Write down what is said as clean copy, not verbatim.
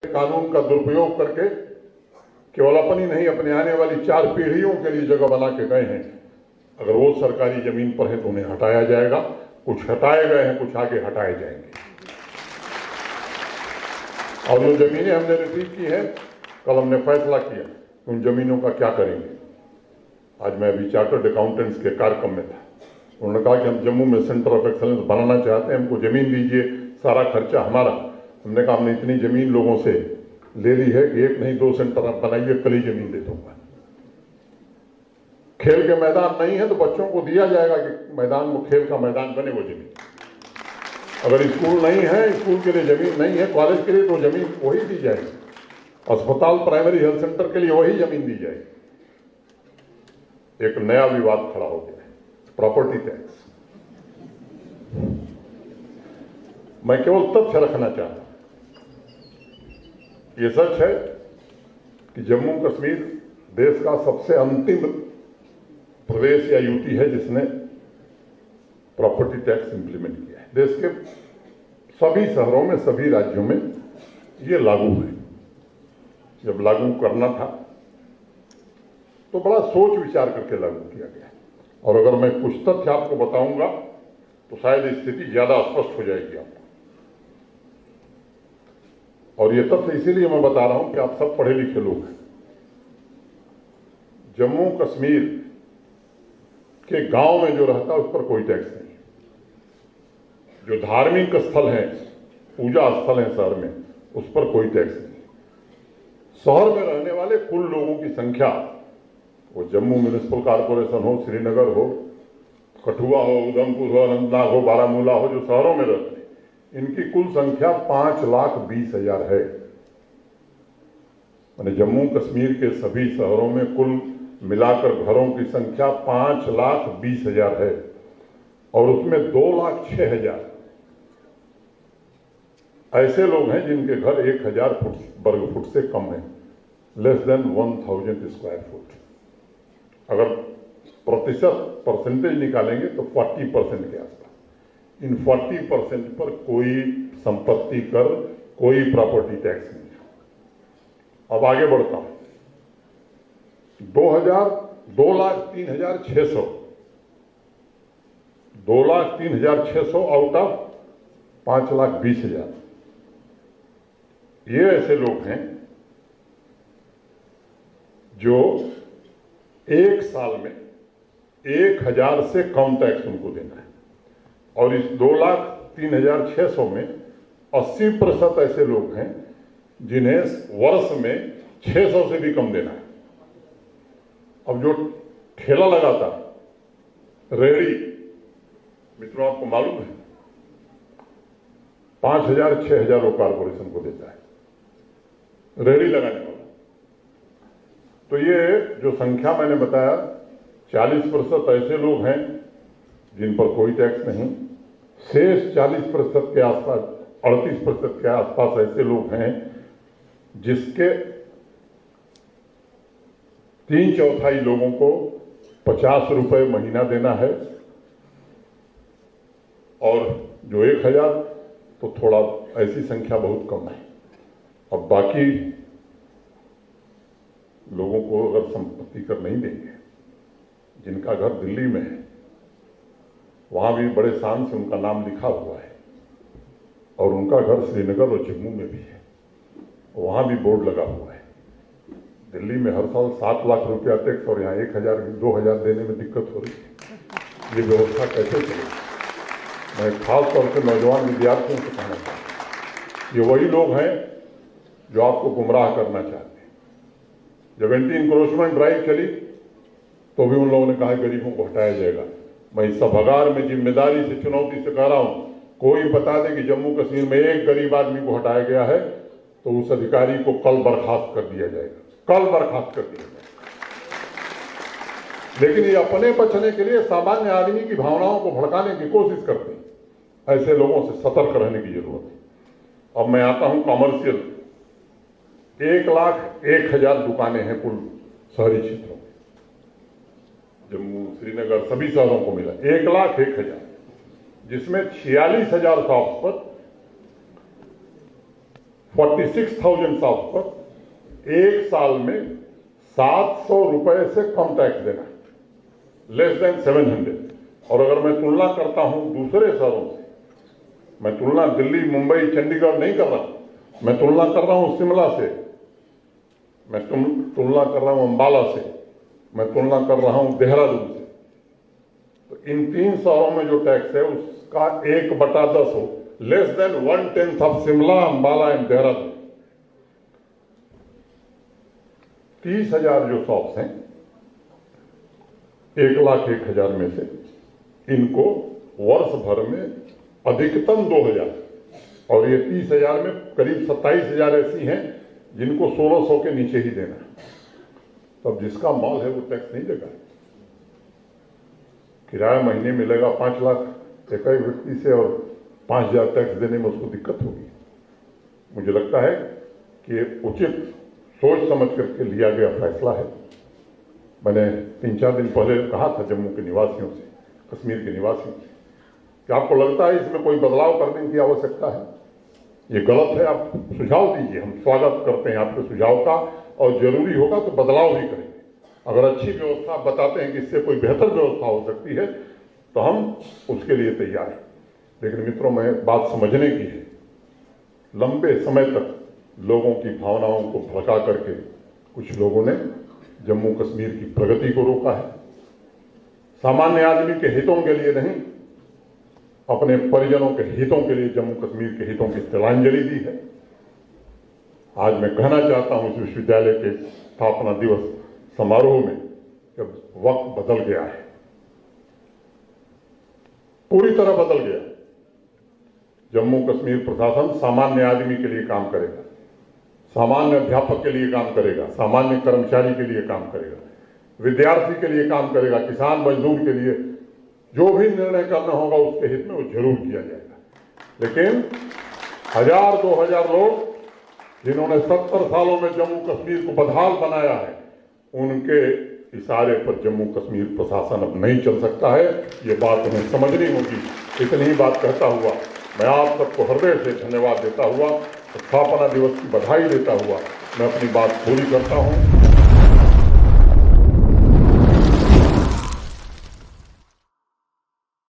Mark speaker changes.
Speaker 1: कानून का दुरुपयोग करके केवल अपनी नहीं अपने आने वाली 4 पीढ़ियों के लिए जगह बना के गए हैं। अगर वो सरकारी जमीन पर है तो उन्हें हटाया जाएगा। कुछ हटाए गए हैं, कुछ आगे हटाए जाएंगे। और जो जमीनें हमने रिसीव की हैं, कल हमने फैसला किया उन जमीनों का क्या करेंगे। आज मैं अभी चार्टर्ड अकाउंटेंट्स के कार्यक्रम में था। उन्होंने कहा कि हम जम्मू में सेंटर ऑफ एक्सलेंस बनाना चाहते हैं, हमको जमीन दीजिए, सारा खर्चा हमारा। हमने कहा हमने इतनी जमीन लोगों से ले ली है कि 1 नहीं 2 सेंटर आप बनाइए, कल ही जमीन दे दूंगा। खेल के मैदान नहीं है तो बच्चों को दिया जाएगा कि मैदान में खेल का मैदान बने वो जमीन। अगर स्कूल नहीं है, स्कूल के लिए जमीन नहीं है, कॉलेज के लिए तो जमीन वही दी जाएगी। अस्पताल, प्राइमरी हेल्थ सेंटर के लिए वही जमीन दी जाएगी। एक नया विवाद खड़ा हो गया है, प्रॉपर्टी टैक्स। मैं केवल तथ्य रखना चाहता हूं। ये सच है कि जम्मू कश्मीर देश का सबसे अंतिम प्रदेश या यूटी है जिसने प्रॉपर्टी टैक्स इंप्लीमेंट किया है। देश के सभी शहरों में, सभी राज्यों में ये लागू है। जब लागू करना था तो बड़ा सोच विचार करके लागू किया गया। और अगर मैं कुछ तथ्य आपको बताऊंगा तो शायद स्थिति ज्यादा स्पष्ट हो जाएगी आपको। और ये तथ्य इसीलिए मैं बता रहा हूं कि आप सब पढ़े लिखे लोग हैं। जम्मू कश्मीर के गांव में जो रहता है उस पर कोई टैक्स नहीं। जो धार्मिक स्थल है, पूजा स्थल है शहर में, उस पर कोई टैक्स नहीं। शहर में रहने वाले कुल लोगों की संख्या, वो जम्मू म्युनिसिपल कॉर्पोरेशन हो, श्रीनगर हो, कठुआ हो, उधमपुर हो, अनंतनाग हो, बारामूला हो, जो शहरों में रहते हैं, इनकी कुल संख्या 5,20,000 है। माने जम्मू कश्मीर के सभी शहरों में कुल मिलाकर घरों की संख्या 5,20,000 है। और उसमें 2,06,000 ऐसे लोग हैं जिनके घर 1,000 वर्ग फुट से कम है, लेस देन 1,000 स्क्वायर फुट। अगर परसेंटेज निकालेंगे तो 40% के आसपास। इन 40% पर कोई संपत्ति कर, कोई प्रॉपर्टी टैक्स नहीं। अब आगे बढ़ता हूं। 2,03,600 2,03,600 आउट ऑफ 5,20,000 ये ऐसे लोग हैं जो एक साल में 1,000 से कम टैक्स उनको देना है। और इस 2,03,600 में 80% ऐसे लोग हैं जिन्हें वर्ष में 600 से भी कम देना है। अब जो ठेला लगाता है, रेहड़ी, मित्रों आपको मालूम है 5,000-6,000 वो कारपोरेशन को देता है, रेहड़ी लगाने वाला। तो ये जो संख्या मैंने बताया, 40% ऐसे लोग हैं जिन पर कोई टैक्स नहीं। शेष 40% के आसपास, 38% के आसपास ऐसे लोग हैं जिसके 3/4 लोगों को 50 रुपए महीना देना है। और जो 1,000 तो थोड़ा ऐसी संख्या बहुत कम है। अब बाकी लोगों को अगर संपत्ति कर नहीं देंगे, जिनका घर दिल्ली में है, वहां भी बड़े शान से उनका नाम लिखा हुआ है, और उनका घर श्रीनगर और जम्मू में भी है, वहां भी बोर्ड लगा हुआ है। दिल्ली में हर साल 7 लाख रुपया टैक्स और यहाँ 1,000 2,000 देने में दिक्कत हो रही है। ये व्यवस्था कैसे चलेगी? मैं खास तौर से नौजवान विद्यार्थियों से कहना चाहता हूँ, ये वही लोग हैं जो आपको गुमराह करना चाहते हैं। जब एंटी इंक्रोचमेंट ड्राइव चली तो भी उन लोगों ने कहा गरीबों को हटाया जाएगा। मैं इस सभागार में जिम्मेदारी से, चुनौती से कह रहा हूं, कोई बता दे कि जम्मू कश्मीर में एक गरीब आदमी को हटाया गया है तो उस अधिकारी को कल बर्खास्त कर दिया जाएगा, कल बर्खास्त कर दिया जाएगा। लेकिन ये अपने बचने के लिए सामान्य आदमी की भावनाओं को भड़काने की कोशिश करते हैं। ऐसे लोगों से सतर्क रहने की जरूरत है। अब मैं आता हूं कमर्शियल। 1,01,000 दुकानें हैं कुल शहरी क्षेत्रों में, जम्मू, श्रीनगर, सभी शहरों को मिला 1,01,000, जिसमें 46,000 शॉप्स पर 46,000 शॉप पर एक साल में 700 रुपए से कम टैक्स देना, लेस देन 700। और अगर मैं तुलना करता हूं दूसरे शहरों से, मैं तुलना दिल्ली, मुंबई, चंडीगढ़ नहीं कर रहा, मैं तुलना कर रहा हूं शिमला से, मैं तुलना कर रहा हूं अंबाला से, मैं तुलना कर रहा हूं देहरादून से। तो इन 3 शहरों में जो टैक्स है उसका 1/10 हो, less than 1/10 of Shimla, Ambala and Dehradun. 30,000 जो शॉप्स हैं 1,01,000 में से इनको वर्ष भर में अधिकतम 2,000, और ये 30,000 में करीब 27,000 ऐसी हैं जिनको 1,600 के नीचे ही देना है। तब जिसका माल है वो टैक्स नहीं देगा। किराया महीने मिलेगा 5 लाख एक व्यक्ति से और 5,000 टैक्स देने में उसको दिक्कत होगी। मुझे लगता है कि उचित सोच समझ करके लिया गया फैसला है। मैंने 3-4 दिन पहले कहा था जम्मू के निवासियों से, कश्मीर के निवासियों से, कि आपको लगता है इसमें कोई बदलाव करने की आवश्यकता है? ये गलत है, आप सुझाव दीजिए, हम स्वागत करते हैं आपके सुझाव का, और जरूरी होगा तो बदलाव भी करेंगे। अगर अच्छी व्यवस्था बताते हैं कि इससे कोई बेहतर व्यवस्था हो सकती है तो हम उसके लिए तैयार हैं। लेकिन मित्रों, में बात समझने की है, लंबे समय तक लोगों की भावनाओं को भड़का करके कुछ लोगों ने जम्मू कश्मीर की प्रगति को रोका है। सामान्य आदमी के हितों के लिए नहीं, अपने परिजनों के हितों के लिए जम्मू कश्मीर के हितों की तिलांजलि दी है। आज मैं कहना चाहता हूं इस विश्वविद्यालय के स्थापना दिवस समारोह में कि वक्त बदल गया है, पूरी तरह बदल गया। जम्मू कश्मीर प्रशासन सामान्य आदमी के लिए काम करेगा, सामान्य अध्यापक के लिए काम करेगा, सामान्य कर्मचारी के लिए काम करेगा, विद्यार्थी के लिए काम करेगा, किसान मजदूर के लिए जो भी निर्णय करना होगा उसके हित में वो जरूर किया जाएगा। लेकिन 1,000-2,000 लोग जिन्होंने 70 सालों में जम्मू कश्मीर को बदहाल बनाया है, उनके इशारे पर जम्मू कश्मीर प्रशासन अब नहीं चल सकता है। ये बात उन्हें समझनी होगी। इतनी ही बात कहता हुआ मैं आप सबको हृदय से धन्यवाद देता हुआ, स्थापना दिवस की बधाई देता हुआ मैं अपनी बात पूरी करता हूँ।